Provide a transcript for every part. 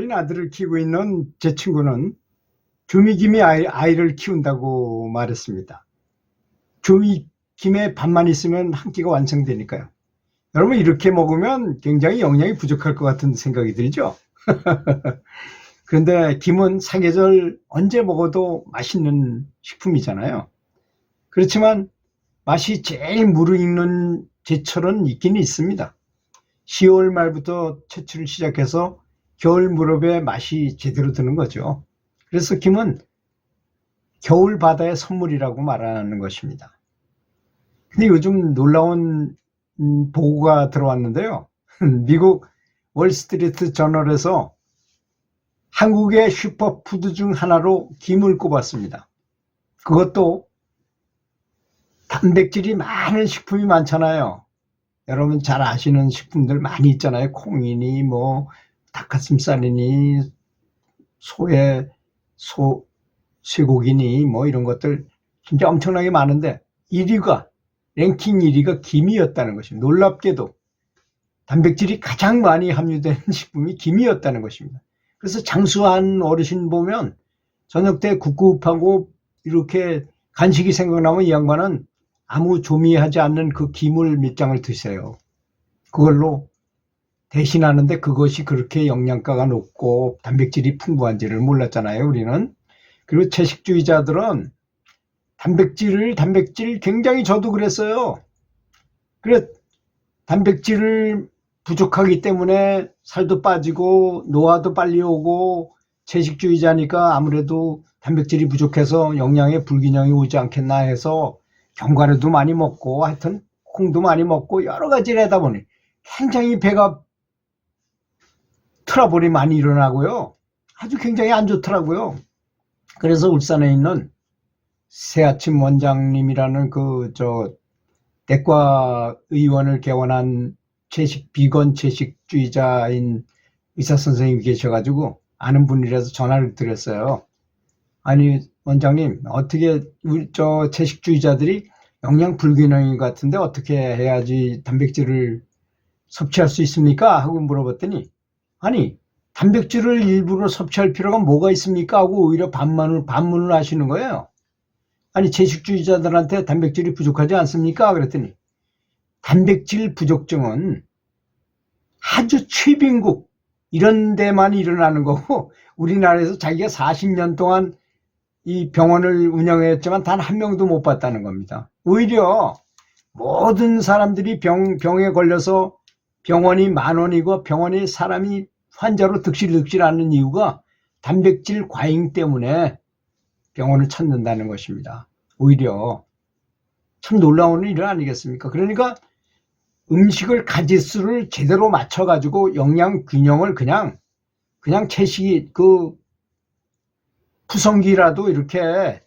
어린 아들을 키우고 있는 제 친구는 조미김이 아이를 키운다고 말했습니다. 조미김에 밥만 있으면 한 끼가 완성되니까요. 여러분, 이렇게 먹으면 굉장히 영양이 부족할 것 같은 생각이 들죠? 그런데 김은 사계절 언제 먹어도 맛있는 식품이잖아요. 그렇지만 맛이 제일 무르익는 제철은 있긴 있습니다. 10월 말부터 채취를 시작해서 겨울 무렵에 맛이 제대로 드는 거죠. 그래서 김은 겨울 바다의 선물이라고 말하는 것입니다. 근데 요즘 놀라운 보고가 들어왔는데요. 미국 월스트리트 저널에서 한국의 슈퍼푸드 중 하나로 김을 꼽았습니다. 그것도 단백질이 많은 식품이 많잖아요. 여러분 잘 아시는 식품들 많이 있잖아요. 콩이니 뭐 닭가슴살이니 쇠고기니 뭐 이런 것들 진짜 엄청나게 많은데 1위가 랭킹 1위가 김이었다는 것입니다. 놀랍게도 단백질이 가장 많이 함유되는 식품이 김이었다는 것입니다. 그래서 장수한 어르신 보면 저녁 때 굽굽하고 이렇게 간식이 생각나면 이 양반은 아무 조미하지 않는 그 김을 몇 장을 드세요. 그걸로 대신하는데 그것이 그렇게 영양가가 높고 단백질이 풍부한지를 몰랐잖아요, 우리는. 그리고 채식주의자들은 단백질 굉장히 저도 그랬어요. 그래 단백질을 부족하기 때문에 살도 빠지고 노화도 빨리 오고 채식주의자니까 아무래도 단백질이 부족해서 영양의 불균형이 오지 않겠나 해서 견과류도 많이 먹고 하여튼 콩도 많이 먹고 여러 가지를 하다 보니 굉장히 배가 트러블이 많이 일어나고요. 아주 굉장히 안 좋더라고요. 그래서 울산에 있는 새아침 원장님이라는 내과 의원을 개원한 비건 채식주의자인 의사 선생님이 계셔가지고 아는 분이라서 전화를 드렸어요. 아니 원장님, 어떻게 채식주의자들이 영양 불균형인 것 같은데 어떻게 해야지 단백질을 섭취할 수 있습니까? 하고 물어봤더니 아니 단백질을 일부러 섭취할 필요가 뭐가 있습니까? 하고 오히려 반문을 하시는 거예요. 아니 채식주의자들한테 단백질이 부족하지 않습니까? 그랬더니 단백질 부족증은 아주 최빈국 이런 데만 일어나는 거고 우리나라에서 자기가 40년 동안 이 병원을 운영했지만 단 한 명도 못 봤다는 겁니다. 오히려 모든 사람들이 병에 걸려서 병원이 10,000원이고 병원에 사람이 환자로 득실득실 하는 이유가 단백질 과잉 때문에 병원을 찾는다는 것입니다. 오히려 참 놀라운 일 아니겠습니까? 그러니까 음식을 가짓수를 제대로 맞춰가지고 영양 균형을 그냥 채식이 푸성기라도 이렇게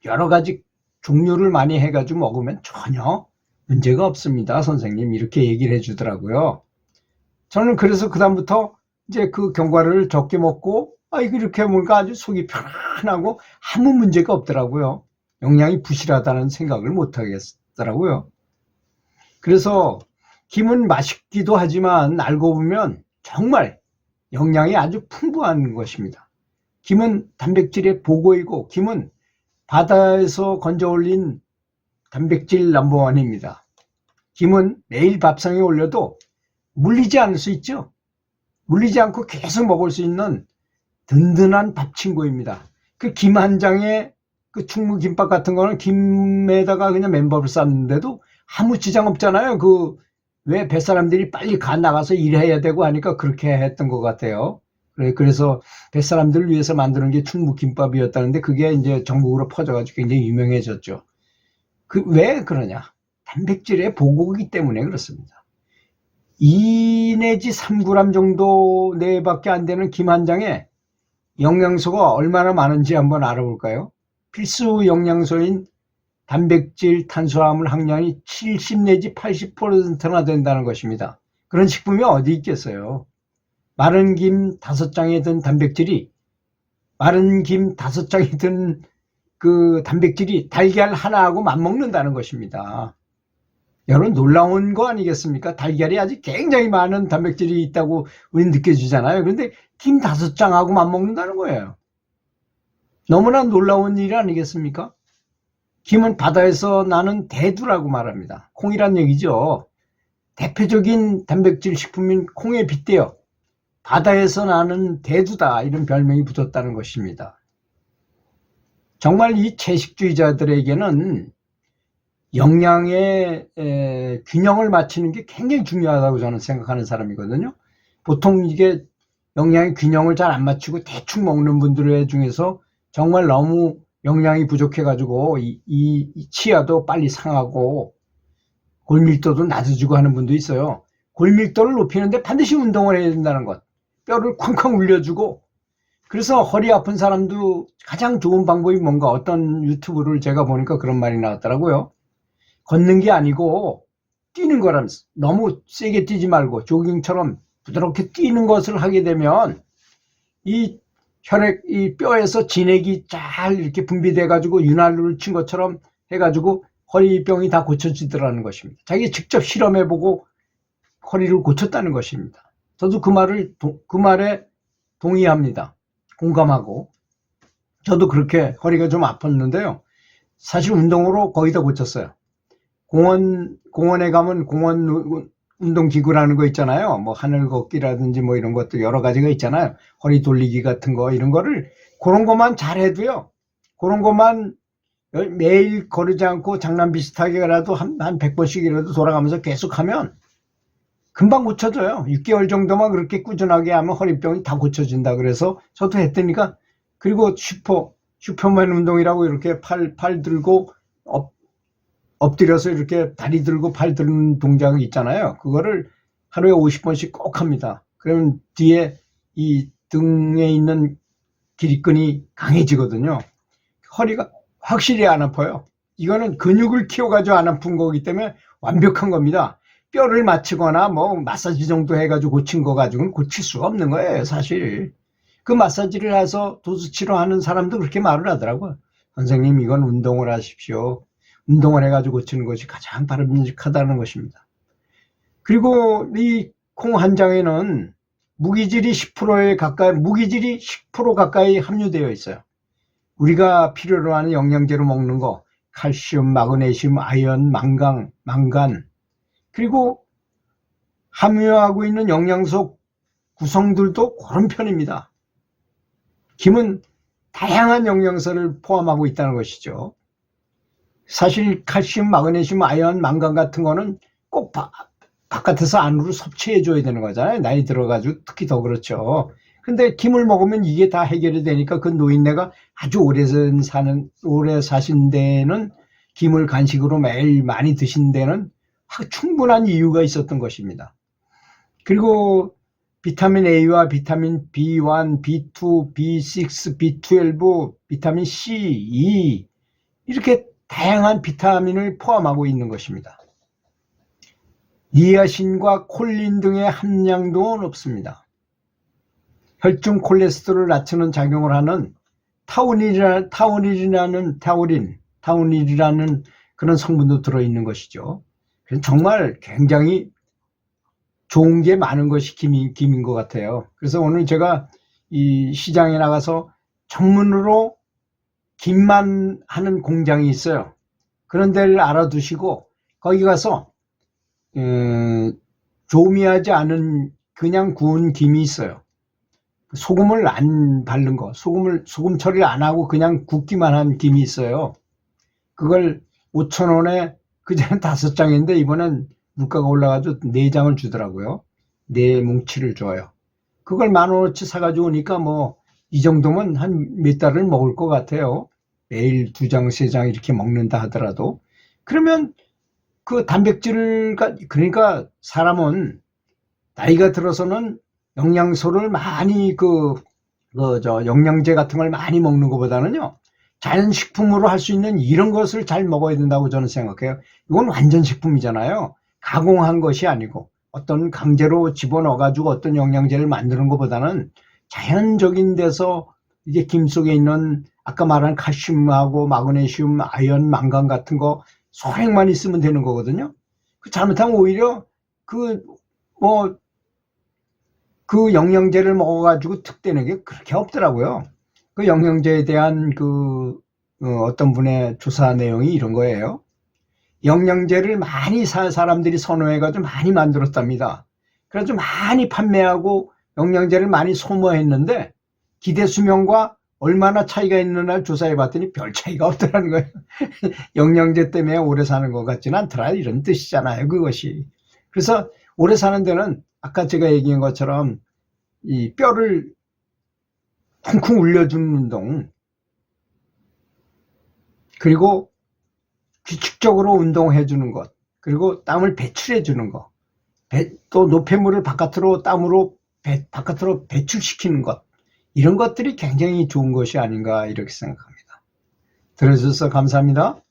여러 가지 종류를 많이 해가지고 먹으면 전혀 문제가 없습니다. 선생님 이렇게 얘기를 해주더라고요. 저는 그래서 그다음부터 이제 그 견과류를 적게 먹고 이렇게 먹으니까 아주 속이 편안하고 아무 문제가 없더라고요. 영양이 부실하다는 생각을 못 하겠더라고요. 그래서 김은 맛있기도 하지만 알고 보면 정말 영양이 아주 풍부한 것입니다. 김은 단백질의 보고이고 김은 바다에서 건져 올린 단백질 넘버원입니다. 김은 매일 밥상에 올려도 물리지 않을 수 있죠. 물리지 않고 계속 먹을 수 있는 든든한 밥 친구입니다. 그 김 한 장에 그 충무김밥 같은 거는 김에다가 그냥 맨밥을 쌌는데도 아무 지장 없잖아요. 왜 뱃사람들이 빨리 가 나가서 일해야 되고 하니까 그렇게 했던 것 같아요. 그래서 뱃사람들을 위해서 만드는 게 충무김밥이었다는데 그게 이제 전국으로 퍼져가지고 굉장히 유명해졌죠. 왜 그러냐? 단백질의 보고이기 때문에 그렇습니다. 2 내지 3g 정도 내밖에 안 되는 김 한 장에 영양소가 얼마나 많은지 한번 알아볼까요? 필수 영양소인 단백질, 탄수화물 함량이 70 내지 80%나 된다는 것입니다. 그런 식품이 어디 있겠어요? 마른 김 5장에 든 단백질이 마른 김 5장에 든 그 단백질이 달걀 하나하고 맞먹는다는 것입니다. 여러분 놀라운 거 아니겠습니까? 달걀이 아직 굉장히 많은 단백질이 있다고 우리는 느껴지잖아요. 그런데 김 5장하고만 먹는다는 거예요. 너무나 놀라운 일 아니겠습니까? 김은 바다에서 나는 대두라고 말합니다. 콩이란 얘기죠. 대표적인 단백질 식품인 콩에 빗대어 바다에서 나는 대두다, 이런 별명이 붙었다는 것입니다. 정말 이 채식주의자들에게는 영양의 균형을 맞추는 게 굉장히 중요하다고 저는 생각하는 사람이거든요. 보통 이게 영양의 균형을 잘 안 맞추고 대충 먹는 분들 중에서 정말 너무 영양이 부족해가지고 이 치아도 빨리 상하고 골밀도도 낮아지고 하는 분도 있어요. 골밀도를 높이는데 반드시 운동을 해야 된다는 것. 뼈를 쾅쾅 울려주고. 그래서 허리 아픈 사람도 가장 좋은 방법이 뭔가, 어떤 유튜브를 제가 보니까 그런 말이 나왔더라고요. 걷는 게 아니고 뛰는 거라면서. 너무 세게 뛰지 말고 조깅처럼 부드럽게 뛰는 것을 하게 되면 이 혈액, 이 뼈에서 진액이 잘 이렇게 분비돼 가지고 윤활유를 친 것처럼 해가지고 허리병이 다 고쳐지더라는 것입니다. 자기 직접 실험해보고 허리를 고쳤다는 것입니다. 저도 그 말에 동의합니다. 공감하고. 저도 그렇게 허리가 좀 아팠는데요. 사실 운동으로 거의 다 고쳤어요. 공원에 가면 공원 운동기구라는 거 있잖아요. 뭐 하늘 걷기라든지 뭐 이런 것도 여러 가지가 있잖아요. 허리 돌리기 같은 거, 이런 거를, 그런 것만 잘해도요, 그런 것만 매일 거르지 않고 장난 비슷하게라도 한 100번씩이라도 돌아가면서 계속 하면 금방 고쳐져요. 6개월 정도만 그렇게 꾸준하게 하면 허리병이 다 고쳐진다. 그래서 저도 했더니까. 그리고 슈퍼맨 운동이라고 이렇게 팔 들고 엎드려서 이렇게 다리 들고 팔 드는 동작이 있잖아요. 그거를 하루에 50번씩 꼭 합니다. 그러면 뒤에 이 등에 있는 기립근이 강해지거든요. 허리가 확실히 안 아파요. 이거는 근육을 키워가지고 안 아픈 거기 때문에 완벽한 겁니다. 뼈를 맞추거나 뭐 마사지 정도 해가지고 고친 거 가지고는 고칠 수가 없는 거예요, 사실. 그 마사지를 해서 도수치료하는 사람도 그렇게 말을 하더라고요. 선생님, 이건 운동을 하십시오. 운동을 해가지고 고치는 것이 가장 바람직하다는 것입니다. 그리고 이 콩 한 장에는 무기질이 10% 가까이 함유되어 있어요. 우리가 필요로 하는 영양제로 먹는 거, 칼슘, 마그네슘, 아연, 망간, 그리고 함유하고 있는 영양소 구성들도 그런 편입니다. 김은 다양한 영양소를 포함하고 있다는 것이죠. 사실 칼슘, 마그네슘, 아연, 망간 같은 거는 꼭 바깥에서 안으로 섭취해 줘야 되는 거잖아요. 나이 들어가지고 특히 더 그렇죠. 근데 김을 먹으면 이게 다 해결이 되니까 그 노인네가 아주 오래 사신 데는 김을 간식으로 매일 많이 드신 데는 충분한 이유가 있었던 것입니다. 그리고 비타민 A와 비타민 B1, B2, B6, B12, 비타민 C, E, 이렇게 다양한 비타민을 포함하고 있는 것입니다. 니아신과 콜린 등의 함량도 높습니다. 혈중 콜레스테롤을 낮추는 작용을 하는 타우린이라는 그런 성분도 들어있는 것이죠. 정말 굉장히 좋은 게 많은 것이 김인 것 같아요. 그래서 오늘 제가 이 시장에 나가서 전문으로 김만 하는 공장이 있어요. 그런 데를 알아두시고 거기 가서 조미하지 않은 그냥 구운 김이 있어요. 소금을 안 바른 거, 소금 처리를 안 하고 그냥 굽기만 한 김이 있어요. 그걸 5,000원에 그전에 5장인데 이번엔 물가가 올라가지고 4장을 주더라고요. 4뭉치를 줘요. 그걸 10,000원어치 사가지고 오니까 뭐 이 정도면 한 몇 달을 먹을 것 같아요. 매일 2장, 3장 이렇게 먹는다 하더라도. 그러면 그 단백질을, 그러니까 사람은 나이가 들어서는 영양소를 많이 영양제 같은 걸 많이 먹는 것보다는요, 자연식품으로 할 수 있는 이런 것을 잘 먹어야 된다고 저는 생각해요. 이건 완전 식품이잖아요. 가공한 것이 아니고 어떤 강제로 집어넣어가지고 어떤 영양제를 만드는 것보다는 자연적인 데서 이게 김 속에 있는 아까 말한 칼슘하고 마그네슘, 아연, 망간 같은 거 소액만 있으면 되는 거거든요. 잘못하면 오히려 그 영양제를 먹어가지고 득되는 게 그렇게 없더라고요. 그 영양제에 대한 어떤 분의 조사 내용이 이런 거예요. 영양제를 많이 사람들이 선호해가지고 많이 만들었답니다. 그래서 많이 판매하고 영양제를 많이 소모했는데 기대 수명과 얼마나 차이가 있느냐를 조사해 봤더니 별 차이가 없더라는 거예요. 영양제 때문에 오래 사는 것 같지는 않더라, 이런 뜻이잖아요, 그것이. 그래서 오래 사는 데는 아까 제가 얘기한 것처럼 이 뼈를 쿵쿵 울려주는 운동, 그리고 규칙적으로 운동해 주는 것, 그리고 땀을 배출해 주는 것, 또 노폐물을 땀으로 바깥으로 배출시키는 것, 이런 것들이 굉장히 좋은 것이 아닌가 이렇게 생각합니다. 들어주셔서 감사합니다.